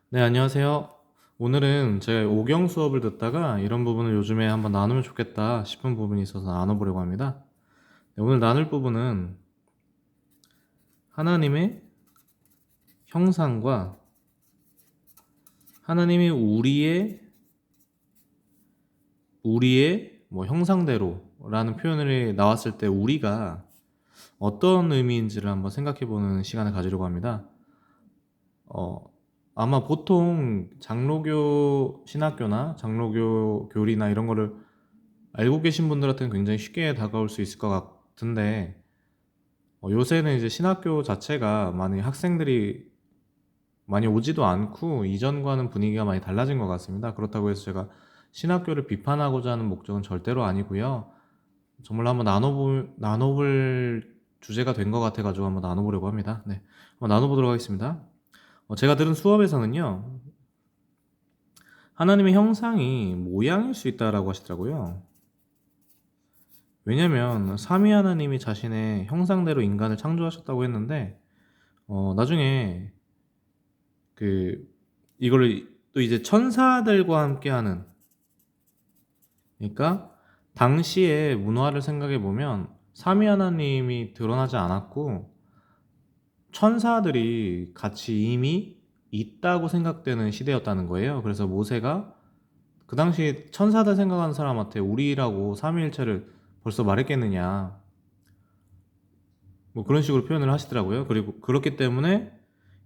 네, 안녕하세요. 오늘은 제가 오경 수업을 듣다가 이런 부분을 요즘에 한번 나누면 좋겠다 싶은 부분이 있어서 나눠보려고 합니다. 네, 오늘 나눌 부분은 하나님의 형상과 하나님이 우리의 뭐 형상대로라는 표현이 나왔을 때 우리가 어떤 의미인지를 한번 생각해보는 시간을 가지려고 합니다. 어, 아마 보통 장로교 신학교나 장로교 교리나 이런 거를 알고 계신 분들한테는 굉장히 쉽게 다가올 수 있을 것 같은데, 요새는 이제 신학교 자체가 많이 학생들이 많이 오지도 않고 이전과는 분위기가 많이 달라진 것 같습니다. 그렇다고 해서 제가 신학교를 비판하고자 하는 목적은 절대로 아니고요. 정말 한번 나눠볼 주제가 된 것 같아가지고 한번 나눠보려고 합니다. 네, 한번 나눠보도록 하겠습니다. 제가 들은 수업에서는요, 하나님의 형상이 모양일 수 있다라고 하시더라고요. 왜냐면 삼위 하나님이 자신의 형상대로 인간을 창조하셨다고 했는데, 나중에 그 이거를 또 이제 천사들과 함께하는, 그러니까 당시의 문화를 생각해 보면 삼위 하나님이 드러나지 않았고 천사들이 같이 이미 있다고 생각되는 시대였다는 거예요. 그래서 모세가 그 당시 천사들 생각하는 사람한테 우리라고 삼위일체를 벌써 말했겠느냐, 뭐 그런 식으로 표현을 하시더라고요. 그리고 그렇기 때문에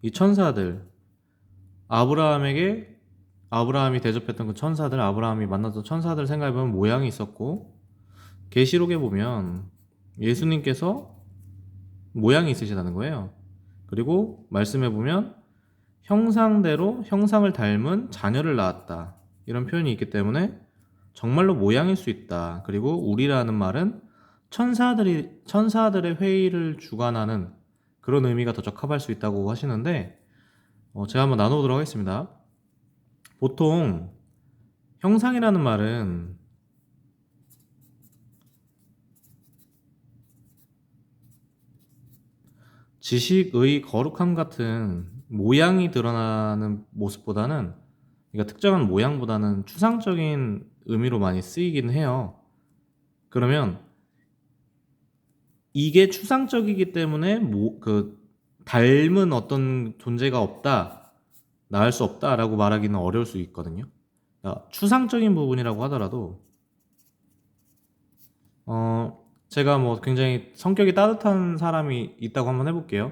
이 천사들, 아브라함에게 아브라함이 대접했던 그 천사들, 아브라함이 만났던 천사들 생각해보면 모양이 있었고, 계시록에 보면 예수님께서 모양이 있으시다는 거예요. 그리고 말씀해 보면 형상대로 형상을 닮은 자녀를 낳았다, 이런 표현이 있기 때문에 정말로 모양일 수 있다. 그리고 우리라는 말은 천사들의 회의를 주관하는 그런 의미가 더 적합할 수 있다고 하시는데, 제가 한번 나눠보도록 하겠습니다. 보통 형상이라는 말은 지식의 거룩함 같은 모양이 드러나는 모습보다는, 그러니까 특정한 모양보다는 추상적인 의미로 많이 쓰이긴 해요. 그러면 이게 추상적이기 때문에 닮은 어떤 존재가 없다, 나을 수 없다라고 말하기는 어려울 수 있거든요. 그러니까 추상적인 부분이라고 하더라도, 제가 뭐 굉장히 성격이 따뜻한 사람이 있다고 한번 해볼게요.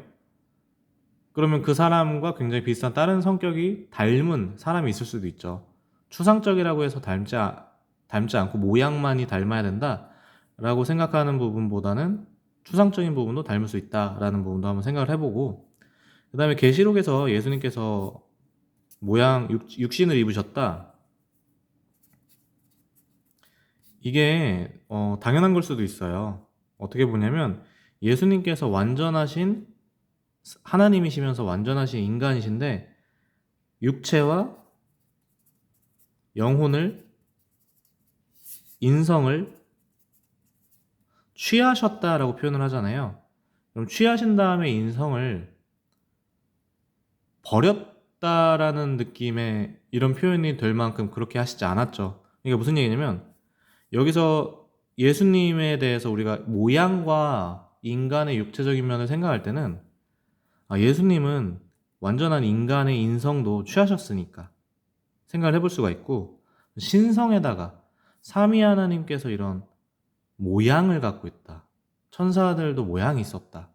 그러면 그 사람과 굉장히 비슷한 다른 성격이 닮은 사람이 있을 수도 있죠. 추상적이라고 해서 닮지 않고 모양만이 닮아야 된다라고 생각하는 부분보다는 추상적인 부분도 닮을 수 있다라는 부분도 한번 생각을 해보고, 그 다음에 계시록에서 예수님께서 육신을 입으셨다, 이게 당연한 걸 수도 있어요. 어떻게 보냐면 예수님께서 하나님이시면서 완전하신 인간이신데 육체와 영혼을, 인성을 취하셨다라고 표현을 하잖아요. 그럼 취하신 다음에 인성을 버렸다라는 느낌의 이런 표현이 될 만큼 그렇게 하시지 않았죠. 이게 무슨 얘기냐면, 여기서 예수님에 대해서 우리가 모양과 인간의 육체적인 면을 생각할 때는, 예수님은 완전한 인간의 인성도 취하셨으니까 생각을 해볼 수가 있고, 신성에다가 삼위 하나님께서 이런 모양을 갖고 있다, 천사들도 모양이 있었다,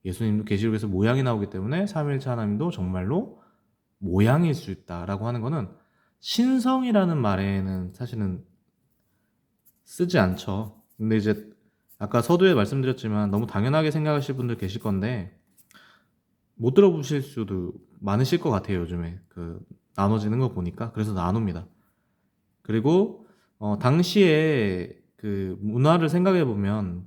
예수님도 계시록에서 모양이 나오기 때문에 삼위일체 하나님도 정말로 모양일 수 있다라고 하는 거는 신성이라는 말에는 사실은 쓰지 않죠. 근데 이제 아까 서두에 말씀드렸지만 너무 당연하게 생각하실 분들 계실 건데 못 들어보실 수도 많으실 것 같아요. 요즘에 나눠지는 거 보니까. 그래서 나눕니다. 그리고 당시에 그 문화를 생각해 보면,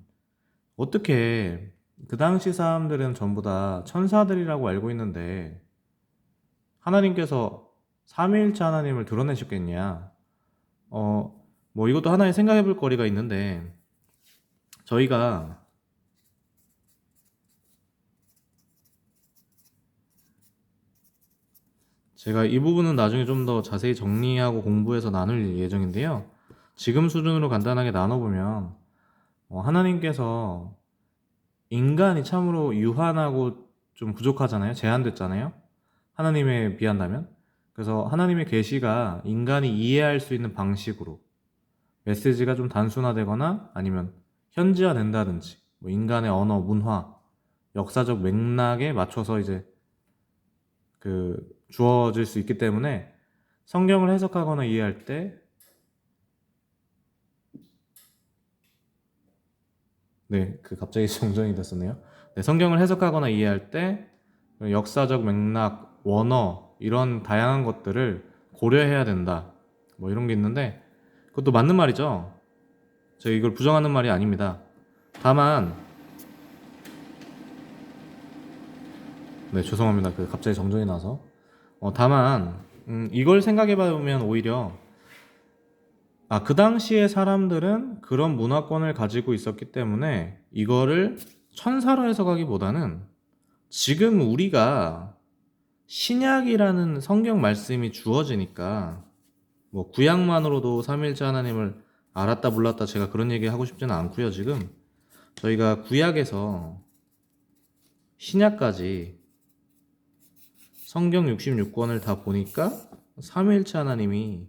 어떻게 그 당시 사람들은 전부 다 천사들이라고 알고 있는데 하나님께서 삼위일체 하나님을 드러내셨겠냐? 뭐 이것도 하나의 생각해 볼 거리가 있는데, 저희가 제가 이 부분은 나중에 좀 더 자세히 정리하고 공부해서 나눌 예정인데요. 지금 수준으로 간단하게 나눠보면 하나님께서 인간이 참으로 유한하고 좀 부족하잖아요. 제한됐잖아요. 하나님에 비한다면. 그래서 하나님의 계시가 인간이 이해할 수 있는 방식으로 메시지가 좀 단순화되거나 아니면 현지화된다든지 뭐 인간의 언어, 문화, 역사적 맥락에 맞춰서 이제 그 주어질 수 있기 때문에 성경을 해석하거나 이해할 때 네, 갑자기 정정이 됐었네요. 네, 성경을 해석하거나 이해할 때 역사적 맥락, 원어 이런 다양한 것들을 고려해야 된다. 뭐 이런 게 있는데 그것도 맞는 말이죠. 제가 이걸 부정하는 말이 아닙니다. 다만 네, 죄송합니다. 갑자기 정정이 나서 다만 이걸 생각해 보면 오히려 그 당시의 사람들은 그런 문화권을 가지고 있었기 때문에 이거를 천사로 해석하기보다는 지금 우리가 신약이라는 성경 말씀이 주어지니까 뭐 구약만으로도 삼위일체 하나님을 알았다 몰랐다 제가 그런 얘기 하고 싶지는 않고요. 지금 저희가 구약에서 신약까지 성경 66권을 다 보니까 삼위일체 하나님이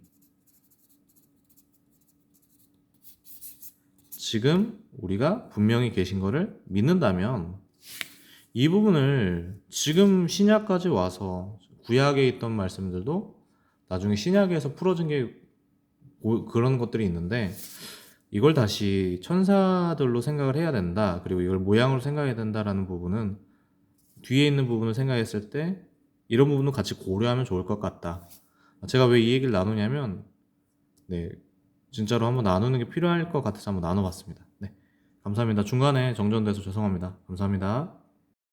지금 우리가 분명히 계신 거를 믿는다면 이 부분을 지금 신약까지 와서 구약에 있던 말씀들도 나중에 신약에서 풀어진 게 그런 것들이 있는데 이걸 다시 천사들로 생각을 해야 된다. 그리고 이걸 모양으로 생각해야 된다라는 부분은 뒤에 있는 부분을 생각했을 때 이런 부분도 같이 고려하면 좋을 것 같다. 제가 왜 이 얘기를 나누냐면 네, 진짜로 한번 나누는 게 필요할 것 같아서 한번 나눠봤습니다. 네, 감사합니다. 중간에 정전돼서 죄송합니다. 감사합니다.